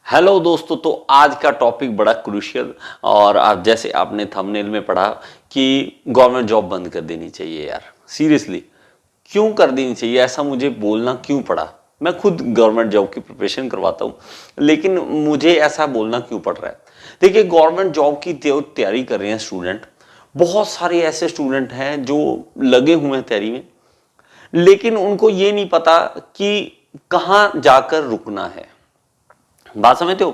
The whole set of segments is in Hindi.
हेलो दोस्तों, तो आज का टॉपिक बड़ा क्रूशियल और आप जैसे आपने थंबनेल में पढ़ा कि गवर्नमेंट जॉब बंद कर देनी चाहिए। यार सीरियसली क्यों कर देनी चाहिए, ऐसा मुझे बोलना क्यों पड़ा? मैं खुद गवर्नमेंट जॉब की प्रिपरेशन करवाता हूँ, लेकिन मुझे ऐसा बोलना क्यों पड़ रहा है? देखिए, गवर्नमेंट जॉब की तैयारी कर रहे हैं स्टूडेंट, बहुत सारे ऐसे स्टूडेंट हैं जो लगे हुए हैं तैयारी में, लेकिन उनको ये नहीं पता कि कहाँ जाकर रुकना है। बात समझते हो?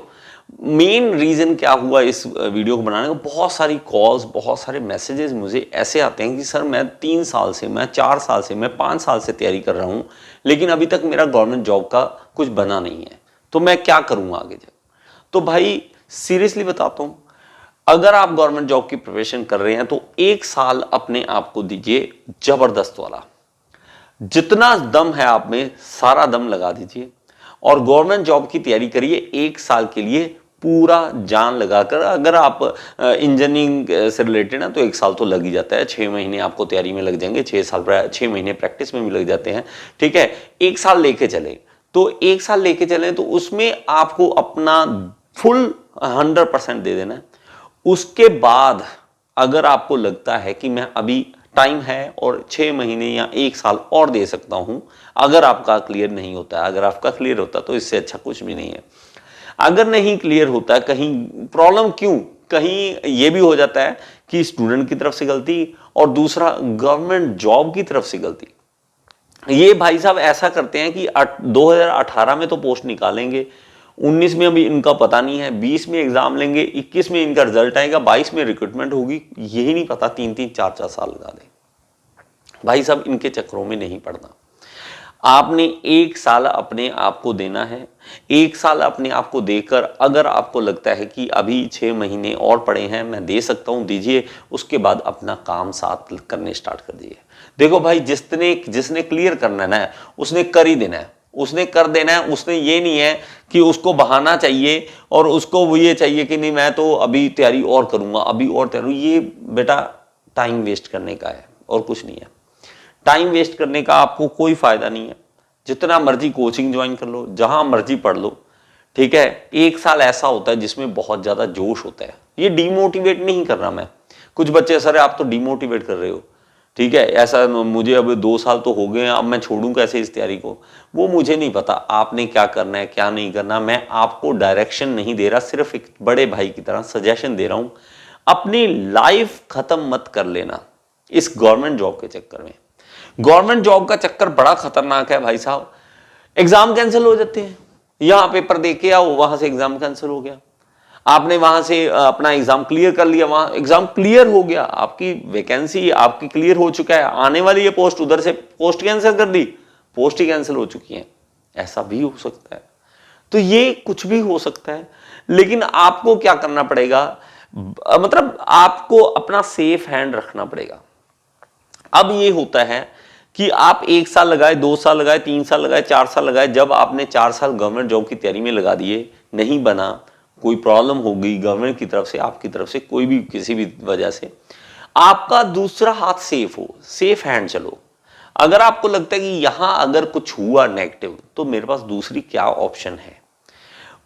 मेन रीजन क्या हुआ इस वीडियो को बनाने का? बहुत सारी कॉल्स, बहुत सारे मैसेजेस मुझे ऐसे आते हैं कि सर मैं 3 साल से, मैं 4 साल से, मैं 5 साल से तैयारी कर रहा हूं, लेकिन अभी तक मेरा गवर्नमेंट जॉब का कुछ बना नहीं है, तो मैं क्या करूंगा आगे जाकर? तो भाई सीरियसली बताता हूं, अगर आप गवर्नमेंट जॉब की प्रिपरेशन कर रहे हैं तो 1 साल अपने आप को दीजिए जबरदस्त वाला। जितना दम है आप में सारा दम लगा दीजिए और गवर्नमेंट जॉब की तैयारी करिए 1 साल के लिए, पूरा जान लगाकर। अगर आप इंजीनियरिंग से रिलेटेड है तो 1 साल तो लग ही जाता है, 6 महीने आपको तैयारी में लग जाएंगे, 6 महीने प्रैक्टिस में भी लग जाते हैं। ठीक है, 1 साल लेके चले तो 1 साल लेके चले तो उसमें आपको अपना फुल 100% दे देना है। उसके बाद अगर आपको लगता है कि मैं अभी टाइम है और 6 महीने या 1 साल और दे सकता हूं, अगर आपका क्लियर नहीं होता है, अगर आपका क्लियर होता तो इससे अच्छा कुछ भी नहीं है। अगर नहीं क्लियर होता, कहीं प्रॉब्लम क्यों, कहीं ये भी हो जाता है कि स्टूडेंट की तरफ से गलती और दूसरा गवर्नमेंट जॉब की तरफ से गलती। ये भाई साहब ऐसा करते हैं कि 2018 में तो पोस्ट निकालेंगे, 19 में अभी इनका पता नहीं है, 20 में एग्जाम लेंगे, 21 में इनका रिजल्ट आएगा, 22 में रिक्रूटमेंट होगी, यही नहीं पता 3-3 4-4 साल लगा दें। भाई साहब इनके चक्करों में नहीं पड़ना। आपने 1 साल अपने आप को देना है। 1 साल अपने आप को देकर अगर आपको लगता है कि अभी 6 महीने और पड़े हैं, मैं दे सकता हूं, दीजिए। उसके बाद अपना काम साथ करने स्टार्ट कर दीजिए। देखो भाई, जिसने क्लियर करना है ना, उसने कर ही देना है, उसने कर देना है। उसने ये नहीं है कि उसको बहाना चाहिए और उसको वो ये चाहिए कि नहीं मैं तो अभी तैयारी और करूंगा, अभी और तैयारी। ये बेटा टाइम वेस्ट करने का है और कुछ नहीं है। टाइम वेस्ट करने का आपको कोई फायदा नहीं है। जितना मर्जी कोचिंग ज्वाइन कर लो, जहां मर्जी पढ़ लो, ठीक है। 1 साल ऐसा होता है जिसमें बहुत ज्यादा जोश होता है। ये डीमोटिवेट नहीं कर रहा मैं। कुछ बच्चे सर आप तो डीमोटिवेट कर रहे हो, ठीक है, ऐसा मुझे अब 2 साल तो हो गए हैं, अब मैं छोड़ूं कैसे इस तैयारी को? वो मुझे नहीं पता आपने क्या करना है क्या नहीं करना। मैं आपको डायरेक्शन नहीं दे रहा, सिर्फ एक बड़े भाई की तरह सजेशन दे रहा हूं। अपनी लाइफ खत्म मत कर लेना इस गवर्नमेंट जॉब के चक्कर में। गवर्नमेंट जॉब का चक्कर बड़ा खतरनाक है भाई साहब। एग्जाम कैंसिल हो जाते हैं, यहां पेपर दे के आओ, वहां से एग्जाम कैंसिल हो गया। आपने वहां से अपना एग्जाम क्लियर कर लिया, वहां एग्जाम क्लियर हो गया, आपकी वैकेंसी आपकी क्लियर हो चुका है, आने वाली है पोस्ट, उधर से पोस्ट कैंसिल कर दी, पोस्ट ही कैंसिल हो चुकी है। ऐसा भी हो सकता है। तो ये कुछ भी हो सकता है, लेकिन आपको क्या करना पड़ेगा, मतलब आपको अपना सेफ हैंड रखना पड़ेगा। अब ये होता है कि आप 1 साल लगाए, 2 साल लगाए, 3 साल लगाए, 4 साल लगाए, जब आपने 4 साल गवर्नमेंट जॉब की तैयारी में लगा दिए, नहीं बना, कोई प्रॉब्लम हो गई गवर्नमेंट की तरफ से, आपकी तरफ से, कोई भी किसी भी वजह से, आपका दूसरा हाथ सेफ हो, सेफ हैंड चलो। अगर आपको लगता है कि यहां अगर कुछ हुआ नेगेटिव तो मेरे पास दूसरी क्या ऑप्शन है।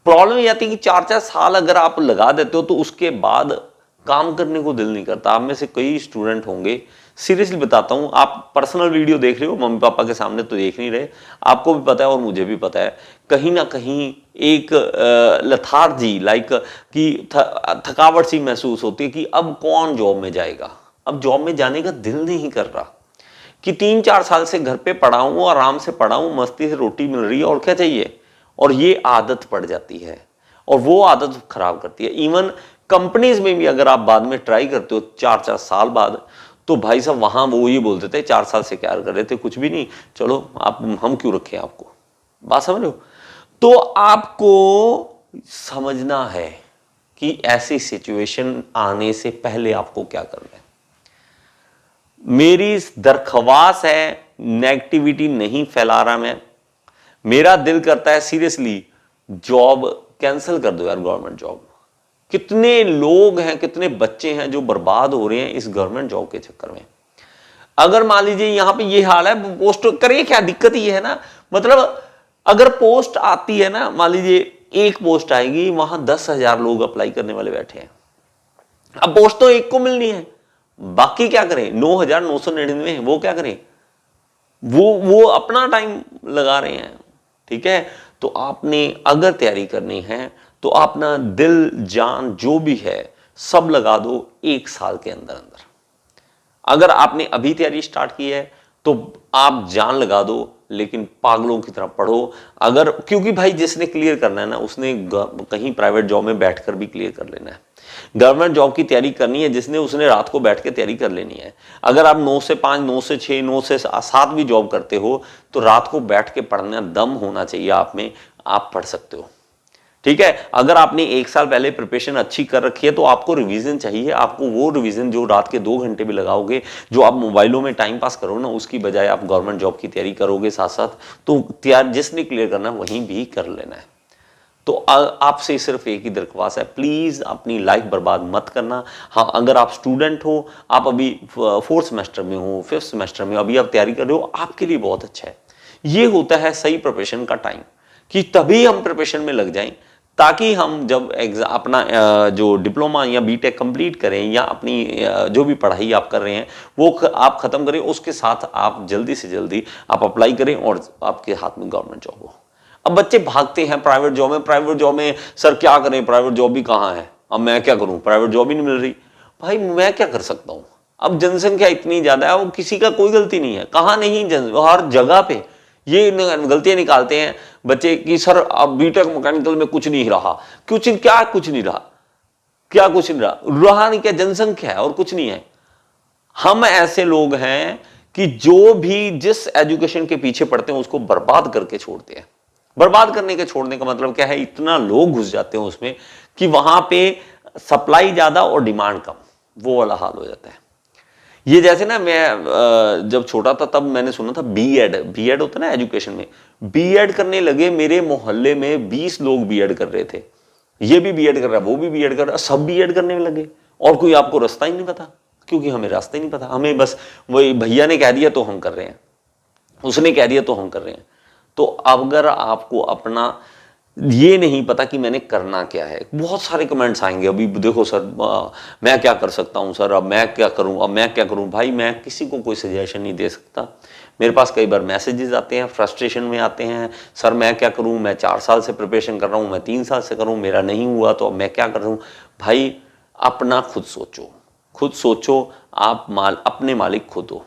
प्रॉब्लम ये आती है कि 4-4 साल अगर आप लगा देते हो तो उसके बाद काम करने को दिल नहीं करता। आप में से कई स्टूडेंट होंगे, सीरियसली बताता हूं, आप पर्सनल वीडियो देख रहे हो, मम्मी पापा के सामने तो देख नहीं रहे, आपको भी पता है और मुझे भी पता है, कहीं ना कहीं एक लथार्जी लाइक कि थकावट सी महसूस होती है कि अब कौन जॉब में जाएगा। अब जॉब में जाने का दिल नहीं कर रहा कि 3-4 साल से घर पे पड़ा हूं, आराम से पड़ा हूं, मस्ती से रोटी मिल रही है, और क्या चाहिए। और ये आदत पड़ जाती है और वो आदत खराब करती है। इवन कंपनीज में भी अगर आप बाद में ट्राई करते हो 4-4 साल बाद, तो भाई साहब वहां वो ये बोलते थे 4 साल से क्या कर रहे थे, कुछ भी नहीं, चलो आप, हम क्यों रखें आपको। बात समझ रहे हो? तो आपको समझना है कि ऐसी सिचुएशन आने से पहले आपको क्या करना है। मेरी दरख्वास्त है, नेगेटिविटी नहीं फैला रहा मैं, मेरा दिल करता है सीरियसली जॉब कैंसिल कर दो यार, गवर्नमेंट जॉब। कितने लोग हैं, कितने बच्चे हैं जो बर्बाद हो रहे हैं इस गवर्नमेंट जॉब के चक्कर में। अगर मान लीजिए यहां पे ये हाल है, पोस्ट करिए, क्या दिक्कत ही है ना, मतलब अगर पोस्ट आती है ना, मान लीजिए एक पोस्ट आएगी, वहां 10,000 लोग अप्लाई करने वाले बैठे हैं। अब पोस्ट तो एक को मिलनी है, बाकी क्या करें? 9,999 वो क्या करें? वो अपना टाइम लगा रहे हैं। ठीक है, तो आपने अगर तैयारी करनी है तो अपना दिल जान जो भी है सब लगा दो 1 साल के अंदर अंदर। अगर आपने अभी तैयारी स्टार्ट की है तो आप जान लगा दो, लेकिन पागलों की तरह पढ़ो। अगर, क्योंकि भाई जिसने क्लियर करना है ना, उसने कहीं प्राइवेट जॉब में बैठकर भी क्लियर कर लेना है। गवर्नमेंट जॉब की तैयारी करनी है जिसने, उसने रात को बैठ के तैयारी कर लेनी है। अगर आप 9 से 5, 9 से 6, 9 से 7 भी जॉब करते हो तो रात को बैठ के पढ़ना दम होना चाहिए आप में, आप पढ़ सकते हो। ठीक है, अगर आपने 1 साल पहले प्रिपरेशन अच्छी कर रखी है तो आपको रिवीजन चाहिए। आपको वो रिवीजन जो रात के 2 घंटे भी लगाओगे, जो आप मोबाइलों में टाइम पास करो ना, उसकी बजाय आप गवर्नमेंट जॉब की तैयारी करोगे साथ साथ, तो तैयार जिसने क्लियर करना है वहीं भी कर लेना है। तो आपसे सिर्फ एक ही दरख्वास्त है, प्लीज अपनी लाइफ बर्बाद मत करना। हाँ, अगर आप स्टूडेंट हो, आप अभी 4th सेमेस्टर में हो, 5th सेमेस्टर में, अभी आप तैयारी कर रहे हो, आपके लिए बहुत अच्छा है। ये होता है सही प्रिपरेशन का टाइम, कि तभी हम प्रिपरेशन में लग जाएं, ताकि हम जब अपना जो डिप्लोमा या बीटेक कंप्लीट करें, या अपनी जो भी पढ़ाई आप कर रहे हैं वो आप खत्म करें, उसके साथ आप जल्दी से जल्दी आप अप्लाई करें और आपके हाथ में गवर्नमेंट जॉब हो। अब बच्चे भागते हैं प्राइवेट जॉब में, प्राइवेट जॉब में सर क्या करें, प्राइवेट जॉब भी कहाँ है, अब मैं क्या करूं, प्राइवेट जॉब ही नहीं मिल रही। भाई मैं क्या कर सकता हूं, अब जनसंख्या इतनी ज्यादा है, वो किसी का कोई गलती नहीं है, कहाँ नहीं, हर जगह पे ये गलतियां निकालते हैं बच्चे कि सर अब बीटेक मैकेनिकल में कुछ नहीं रहा। कुछ क्या, कुछ नहीं रहा, क्या कुछ नहीं रहा नहीं, क्या जनसंख्या है और कुछ नहीं है। हम ऐसे लोग हैं कि जो भी जिस एजुकेशन के पीछे पड़ते हैं उसको बर्बाद करके छोड़ते हैं। बर्बाद करने के छोड़ने का मतलब क्या है, इतना लोग घुस जाते हैं उसमें कि वहां पे सप्लाई ज्यादा और डिमांड कम, वो वाला हाल हो जाता है। ये जैसे ना, मैं जब छोटा था तब मैंने सुना था बीएड होता है ना एजुकेशन में, बीएड करने लगे मेरे मोहल्ले में 20 लोग बीएड कर रहे थे। ये भी बीएड कर रहा है, वो भी बीएड कर रहा है, सब बीएड करने में लगे, और कोई आपको रास्ता ही नहीं पता, क्योंकि हमें रास्ता ही नहीं पता। हमें बस वही भैया ने कह दिया तो हम कर रहे हैं, उसने कह दिया तो हम कर रहे हैं। तो अगर आपको अपना ये नहीं पता कि मैंने करना क्या है, बहुत सारे कमेंट्स आएंगे, अभी देखो सर मैं क्या कर सकता हूं सर, अब मैं क्या करूं, अब मैं क्या करूं। भाई मैं किसी को कोई सजेशन नहीं दे सकता। मेरे पास कई बार मैसेजेस आते हैं, फ्रस्ट्रेशन में आते हैं, सर मैं क्या करूं, मैं 4 साल से प्रिपरेशन कर रहा हूं, मैं 3 साल से कर रहा हूं, मेरा नहीं हुआ तो अब मैं क्या कर रहा हूं। भाई अपना खुद सोचो, खुद सोचो, आप अपने मालिक खुद हो।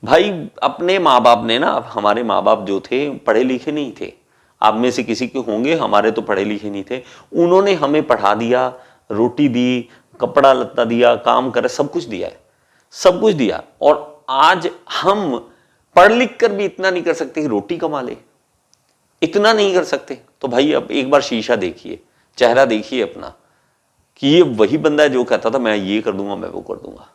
भाई अपने माँ बाप ने ना, हमारे माँ बाप जो थे पढ़े लिखे नहीं थे, आप में से किसी के होंगे, हमारे तो पढ़े लिखे नहीं थे। उन्होंने हमें पढ़ा दिया, रोटी दी, कपड़ा लत्ता दिया, काम करे, सब कुछ दिया है, सब कुछ दिया। और आज हम पढ़ लिख कर भी इतना नहीं कर सकते कि रोटी कमा ले, इतना नहीं कर सकते। तो भाई अब एक बार शीशा देखिए, चेहरा देखिए अपना, कि ये वही बंदा है जो कहता था मैं ये कर दूंगा, मैं वो कर दूंगा।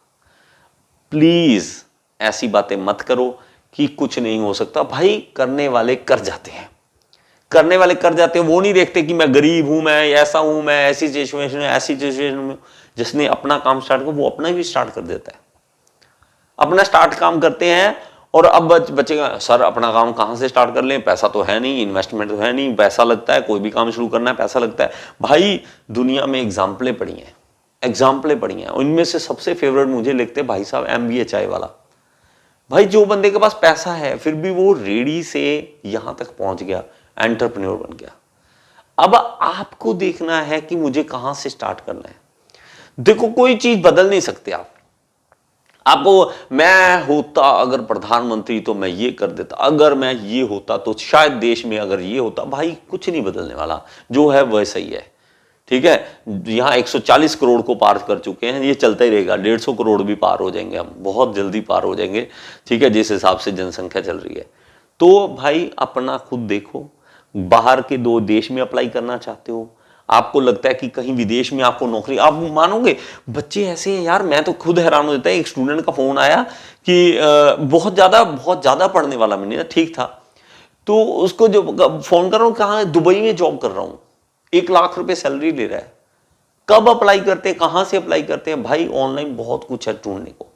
प्लीज ऐसी बातें मत करो कि कुछ नहीं हो सकता। भाई करने वाले कर जाते हैं, करने वाले कर जाते हैं। वो नहीं देखते कि मैं गरीब हूं, मैं ऐसा हूं, मैं ऐसी सिचुएशन में, ऐसी सिचुएशन में। जिसने अपना काम स्टार्ट किया वो अपना भी स्टार्ट कर देता है, अपना स्टार्ट काम करते हैं। और अब बचेगा सर अपना काम कहां से स्टार्ट कर लें, पैसा तो है नहीं, इन्वेस्टमेंट तो है नहीं, पैसा लगता है, कोई भी काम शुरू करना है पैसा लगता है। भाई दुनिया में एग्जाम्पलें पड़ी हैं, एग्जाम्पलें पड़ी हैं। उनमें से सबसे फेवरेट मुझे लगते हैं भाई साहब MBA चाय वाला। भाई जो बंदे के पास पैसा है फिर भी वो रेडी से यहां तक पहुंच गया, एंटरप्रेन्योर बन गया। अब आपको देखना है कि मुझे कहां से स्टार्ट करना है। देखो कोई चीज बदल नहीं सकते आप। आपको, मैं होता अगर प्रधानमंत्री तो मैं ये कर देता, अगर मैं ये होता तो शायद देश में अगर ये होता। भाई कुछ नहीं बदलने वाला, जो है वह सही है। ठीक है, यहाँ 140 करोड़ को पार कर चुके हैं, ये चलता ही रहेगा। 150 करोड़ भी पार हो जाएंगे हम, बहुत जल्दी पार हो जाएंगे। ठीक है, जिस हिसाब से जनसंख्या चल रही है। तो भाई अपना खुद देखो, बाहर के 2 देश में अप्लाई करना चाहते हो, आपको लगता है कि कहीं विदेश में आपको नौकरी, आप मानोगे बच्चे ऐसे हैं यार, मैं तो खुद हैरान हो जाता है। एक स्टूडेंट का फोन आया कि बहुत ज्यादा पढ़ने वाला, मैंने ठीक था, तो उसको जो फोन कर रहा हूँ, कहाँ, दुबई में जॉब कर रहा हूँ, 1 लाख रुपए सैलरी ले रहा है। कब अप्लाई करते हैं, कहां से अप्लाई करते हैं? भाई ऑनलाइन बहुत कुछ है ढूंढने को,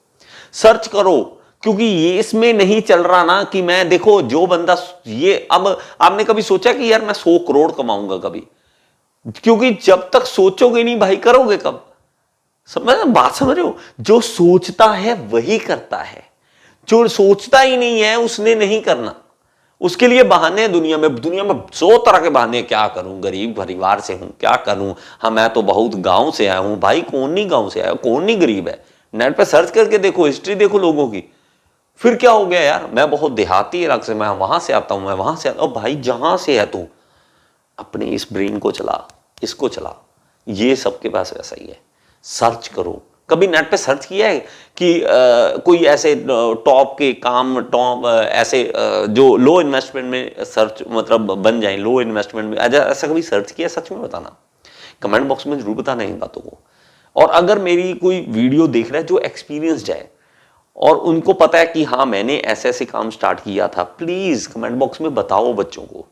सर्च करो। क्योंकि ये इसमें नहीं चल रहा ना कि मैं, देखो जो बंदा ये, अब आपने कभी सोचा कि यार मैं 100 करोड़ कमाऊंगा कभी? क्योंकि जब तक सोचोगे नहीं भाई करोगे कब? बात समझ रहे हो? जो सोचता है वही करता है, जो सोचता ही नहीं है उसने नहीं करना। उसके लिए बहाने हैं दुनिया में 100 तरह के बहाने। क्या करूं, गरीब परिवार से हूं, क्या करूं, हाँ मैं तो बहुत गांव से आया हूं। भाई कौन नहीं गांव से आया, कौन नहीं गरीब है? नेट पे सर्च करके देखो, हिस्ट्री देखो लोगों की। फिर क्या हो गया यार, मैं बहुत देहाती इलाके से, मैं वहां से आता हूं, मैं वहां से आता हूं। भाई जहां से है तू, अपने इस ब्रेन को चला, इसको चला। ये सबके पास वैसा ही है। सर्च करो। कभी नेट पे सर्च किया है कि कोई ऐसे टॉप के काम, टॉप ऐसे जो लो इन्वेस्टमेंट में सर्च मतलब बन जाए, लो इन्वेस्टमेंट में, ऐसा कभी सर्च किया? सच में बताना, कमेंट बॉक्स में जरूर बताना इन बातों को। और अगर मेरी कोई वीडियो देख रहा है जो एक्सपीरियंस्ड है और उनको पता है कि हाँ मैंने ऐसे ऐसे काम स्टार्ट किया था, प्लीज कमेंट बॉक्स में बताओ बच्चों को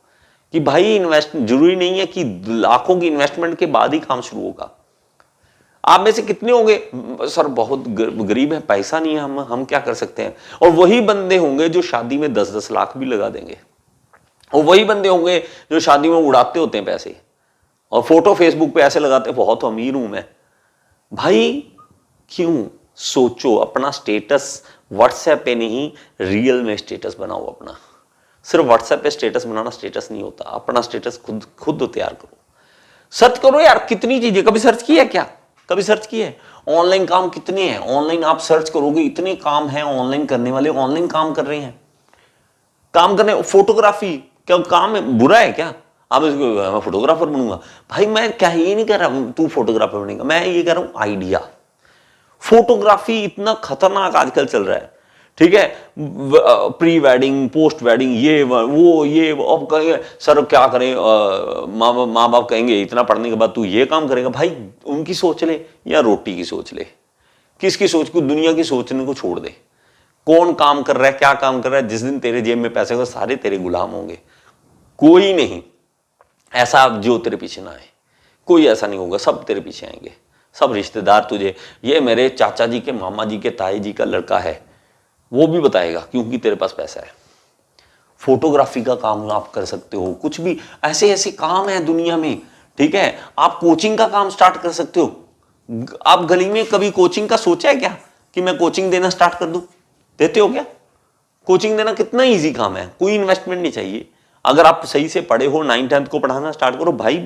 कि भाई इन्वेस्ट जरूरी नहीं है कि लाखों की इन्वेस्टमेंट के बाद ही काम शुरू होगा। आप में से कितने होंगे सर बहुत गरीब है, पैसा नहीं है, हम क्या कर सकते हैं? और वही बंदे होंगे जो शादी में 10-10 लाख भी लगा देंगे, और वही बंदे होंगे जो शादी में उड़ाते होते हैं पैसे और फोटो फेसबुक पे ऐसे लगाते हैं बहुत अमीर हूं मैं। भाई क्यों? सोचो। अपना स्टेटस व्हाट्सएप पे नहीं, रियल में स्टेटस बनाओ अपना। सिर्फ व्हाट्सएप पे स्टेटस बनाना स्टेटस नहीं होता, अपना स्टेटस खुद खुद तैयार करो। सर्च करो यार, कितनी चीजें। कभी सर्च किया क्या? कभी सर्च किया? ऑनलाइन काम कितने हैं, ऑनलाइन आप सर्च करोगे इतने काम हैं ऑनलाइन करने वाले, ऑनलाइन काम कर रहे हैं। काम करने, फोटोग्राफी क्या काम है, बुरा है क्या? आप इसको मैं फोटोग्राफर बनूंगा, भाई मैं क्या ये नहीं कह रहा तू फोटोग्राफर बनेगा, मैं ये कह रहा हूं आइडिया। फोटोग्राफी इतना खतरनाक आजकल चल रहा है, ठीक है? प्री वेडिंग, पोस्ट वेडिंग, ये वो ये वो। अब कहेंगे सर क्या करें, माँ बाप कहेंगे इतना पढ़ने के बाद तू ये काम करेगा। भाई उनकी सोच ले या रोटी की सोच ले, किसकी सोच को? दुनिया की सोचने को छोड़ दे। कौन काम कर रहा है, क्या काम कर रहा है, जिस दिन तेरे जेब में पैसे होंगे सारे तेरे गुलाम होंगे। कोई नहीं ऐसा जो तेरे पीछे ना आए, कोई ऐसा नहीं होगा, सब तेरे पीछे आएंगे। सब रिश्तेदार तुझे, ये मेरे चाचा जी के, मामा जी के, ताई जी का लड़का है, वो भी बताएगा क्योंकि तेरे पास पैसा है। फोटोग्राफी का काम आप कर सकते हो, कुछ भी ऐसे ऐसे काम है दुनिया में, ठीक है? आप कोचिंग का काम स्टार्ट कर सकते हो। आप गली में कभी कोचिंग का सोचा है क्या कि मैं कोचिंग देना स्टार्ट कर दूं? देते हो क्या? कोचिंग देना कितना इजी काम है, कोई इन्वेस्टमेंट नहीं चाहिए। अगर आप सही से पढ़े हो, 9th-10th को पढ़ाना स्टार्ट करो। भाई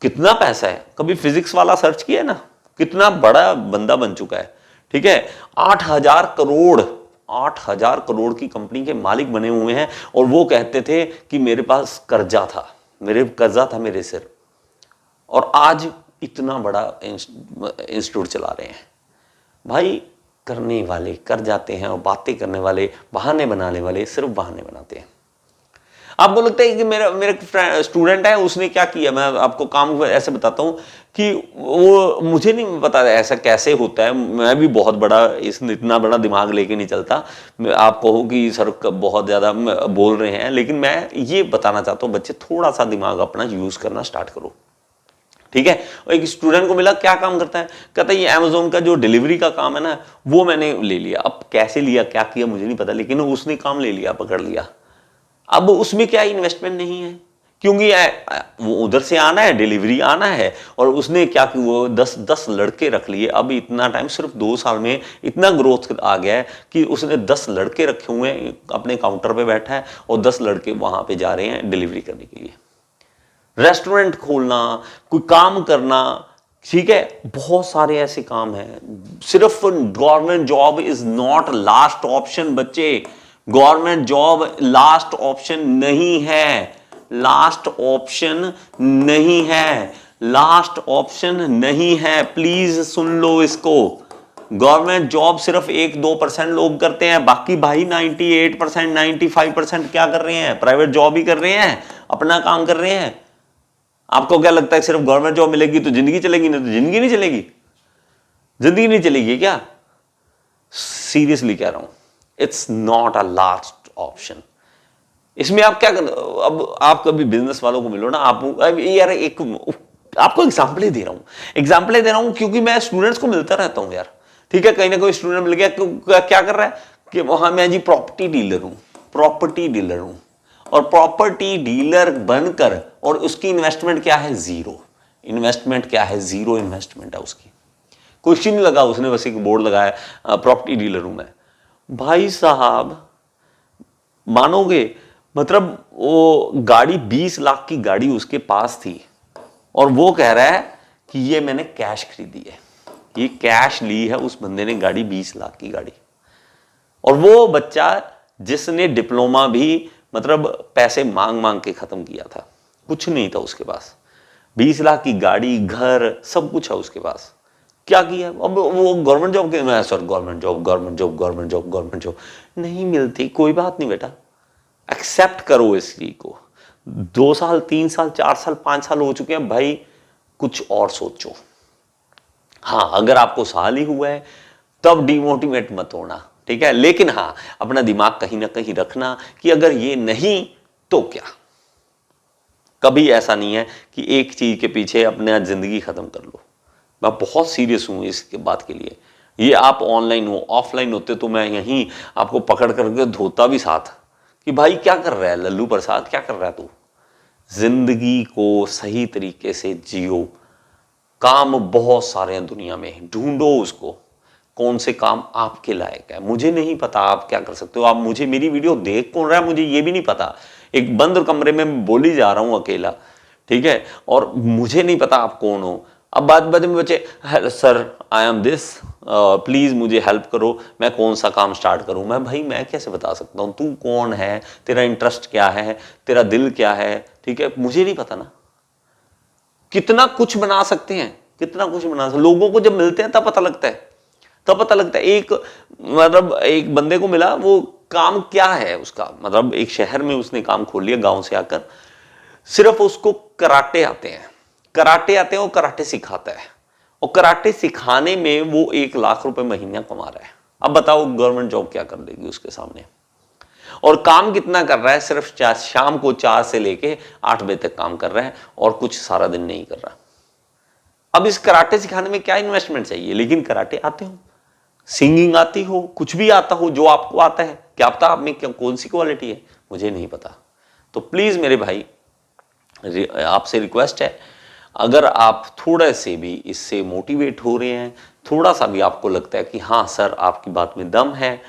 कितना पैसा है, कभी फिजिक्स वाला सर्च किया ना, कितना बड़ा बंदा बन चुका है, ठीक है? 8,000 करोड़ की कंपनी के मालिक बने हुए हैं। और वो कहते थे कि मेरे पास कर्जा था, मेरे सिर, और आज इतना बड़ा इंस्टीट्यूट चला रहे हैं। भाई करने वाले कर जाते हैं और बातें करने वाले, बहाने बनाने वाले सिर्फ बहाने बनाते हैं। आपको लगता है कि मेरा स्टूडेंट है, उसने क्या किया? मैं आपको काम ऐसे बताता हूं कि वो, मुझे नहीं पता ऐसा कैसे होता है, मैं भी बहुत बड़ा इतना बड़ा दिमाग लेके नहीं चलता। आप कहो कि सर बहुत ज़्यादा बोल रहे हैं, लेकिन मैं ये बताना चाहता हूँ बच्चे थोड़ा सा दिमाग अपना यूज़ करना स्टार्ट करो, ठीक है? और एक स्टूडेंट को मिला, क्या काम करता है? कहता है ये अमेजोन का जो डिलीवरी का काम है ना, वो मैंने ले लिया। अब कैसे लिया, क्या किया मुझे नहीं पता, लेकिन उसने काम ले लिया, पकड़ लिया। अब उसमें क्या इन्वेस्टमेंट नहीं है, क्योंकि वो उधर से आना है, डिलीवरी आना है। और उसने क्या कि वो 10 लड़के रख लिए। अब इतना टाइम, सिर्फ 2 साल में इतना ग्रोथ आ गया है कि उसने 10 लड़के रखे हुए हैं, अपने काउंटर पे बैठा है और 10 लड़के वहां पे जा रहे हैं डिलीवरी करने के लिए। रेस्टोरेंट खोलना, कोई काम करना, ठीक है? बहुत सारे ऐसे काम हैं। सिर्फ government job is not last option बच्चे। गवर्नमेंट जॉब लास्ट ऑप्शन नहीं है, लास्ट ऑप्शन नहीं है, लास्ट ऑप्शन नहीं है। प्लीज सुन लो इसको। गवर्नमेंट जॉब सिर्फ 1-2% लोग करते हैं, बाकी भाई 98%, 95% क्या कर रहे हैं? प्राइवेट जॉब ही कर रहे हैं, अपना काम कर रहे हैं। आपको क्या लगता है सिर्फ गवर्नमेंट जॉब मिलेगी तो जिंदगी चलेगी? नहीं तो जिंदगी नहीं चलेगी, जिंदगी नहीं चलेगी क्या? सीरियसली कह रहा हूं, it's not a last option. इसमें आप क्या कर, अब आप कभी बिजनेस वालों को मिलो ना, आप यार एक आपको एग्जाम्पल ही दे रहा हूं क्योंकि मैं स्टूडेंट्स को मिलता रहता हूं यार, ठीक है? कहीं ना कोई स्टूडेंट मिल गया, क्या कर रहा है कि हाँ मैं जी प्रॉपर्टी डीलर हूं, और प्रॉपर्टी डीलर बनकर, और उसकी इन्वेस्टमेंट क्या है? 0। इन्वेस्टमेंट क्या है, जीरो इन्वेस्टमेंट है उसकी, कुछ ही नहीं लगा उसने, बस एक बोर्ड लगाया प्रॉपर्टी डीलर हूं मैं। भाई साहब मानोगे, मतलब वो गाड़ी 20 लाख की गाड़ी उसके पास थी और वो कह रहा है कि ये मैंने कैश खरीदी है, ये कैश ली है उस बंदे ने गाड़ी, 20 लाख की गाड़ी। और वो बच्चा जिसने डिप्लोमा भी मतलब पैसे मांग मांग के खत्म किया था, कुछ नहीं था उसके पास, 20 लाख की गाड़ी, घर, सब कुछ है उसके पास। क्या किया? अब वो गवर्नमेंट जॉब के, मैं sir government job government job government job government job नहीं मिलती, कोई बात नहीं बेटा, एक्सेप्ट करो इस चीज को। 2 साल 3 साल 4 साल 5 साल हो चुके हैं भाई, कुछ और सोचो। हाँ, अगर आपको साल ही हुआ है तब डिमोटिवेट मत होना, ठीक है, लेकिन हाँ अपना दिमाग कहीं ना कहीं रखना कि अगर ये नहीं तो क्या। कभी ऐसा नहीं है कि एक चीज के पीछे अपने जिंदगी खत्म कर लो। मैं बहुत सीरियस हूं इसके बात के लिए। ये आप ऑनलाइन हो, ऑफलाइन होते तो मैं यहीं आपको पकड़ करके धोता भी साथ कि भाई क्या कर रहा है लल्लू प्रसाद, क्या कर रहा है तू। जिंदगी को सही तरीके से जियो। काम बहुत सारे हैं दुनिया में, ढूंढो उसको, कौन से काम आपके लायक है। मुझे नहीं पता आप क्या कर सकते हो, आप मुझे, मेरी वीडियो देख कौन रहा है मुझे ये भी नहीं पता। एक बंद कमरे में बोली जा रहा हूं अकेला, ठीक है, और मुझे नहीं पता आप कौन हो। अब बाद में बच्चे, sir I am this, please मुझे हेल्प करो, मैं कौन सा काम स्टार्ट करूं। मैं भाई मैं कैसे बता सकता हूं तू कौन है, तेरा इंटरेस्ट क्या है, तेरा दिल क्या है, ठीक है, मुझे नहीं पता ना। कितना कुछ बना सकते हैं, कितना कुछ बना सकते, लोगों को जब मिलते हैं तब पता लगता है, तब पता लगता है। एक मतलब एक बंदे को मिला, वो काम क्या है उसका, मतलब एक शहर में उसने काम खोल लिया गांव से आकर, सिर्फ उसको कराटे आते हैं, कराटे आते हैं, वो कराटे सिखाता है, और कराटे सिखाने में वो 1 लाख रुपए महीना कमा रहा है। अब बताओ गवर्नमेंट जॉब क्या कर देगी उसके सामने। और काम कितना कर रहा है, सिर्फ शाम को 4 से लेके 8 बजे तक काम कर रहा है और कुछ सारा दिन नहीं कर रहा। अब इस कराटे सिखाने में क्या इन्वेस्टमेंट चाहिए, लेकिन कराटे आते हो, सिंगिंग आती हो, कुछ भी आता हो जो आपको आता है, क्या पता आप में कौन सी क्वालिटी है, मुझे नहीं पता। तो प्लीज मेरे भाई आपसे रिक्वेस्ट है, अगर आप थोड़ा से भी इससे मोटिवेट हो रहे हैं, थोड़ा सा भी आपको लगता है कि हाँ सर आपकी बात में दम है,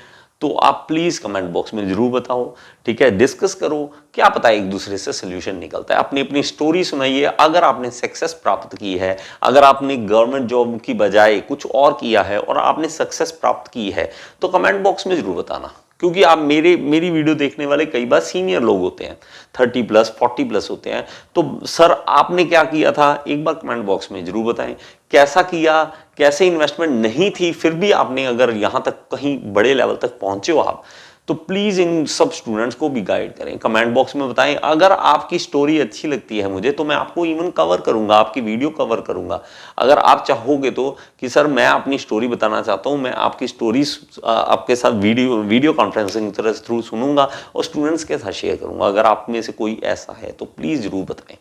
तो आप प्लीज कमेंट बॉक्स में जरूर बताओ, ठीक है, डिस्कस करो, क्या पता एक दूसरे से सोल्यूशन निकलता है। अपनी अपनी स्टोरी सुनाइए। अगर आपने सक्सेस प्राप्त की है, अगर आपने गवर्नमेंट जॉब की बजाय कुछ और किया है और आपने सक्सेस प्राप्त की है, तो कमेंट बॉक्स में जरूर बताना, क्योंकि आप मेरी वीडियो देखने वाले कई बार सीनियर लोग होते हैं, 30+ 40+ होते हैं। तो सर आपने क्या किया था, एक बार कमेंट बॉक्स में जरूर बताएं, कैसा किया, कैसे इन्वेस्टमेंट नहीं थी, फिर भी आपने अगर यहां तक कहीं बड़े लेवल तक पहुंचे हो आप, तो प्लीज इन सब स्टूडेंट्स को भी गाइड करें, कमेंट बॉक्स में बताएं। अगर आपकी स्टोरी अच्छी लगती है मुझे, तो मैं आपको इवन कवर करूंगा, आपकी वीडियो कवर करूंगा। अगर आप चाहोगे तो कि सर मैं अपनी स्टोरी बताना चाहता हूं, मैं आपकी स्टोरी आपके साथ वीडियो कॉन्फ्रेंसिंग थ्रू सुनूंगा और स्टूडेंट्स के साथ शेयर करूंगा। अगर आप में से कोई ऐसा है तो प्लीज जरूर बताएं।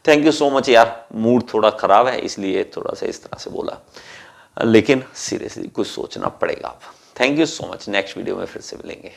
थैंक यू सो मच यार, मूड थोड़ा खराब है इसलिए थोड़ा सा इस तरह से बोला, लेकिन सीरियसली कुछ सोचना पड़ेगा। आप thank you so much, next video में फिर से मिलेंगे।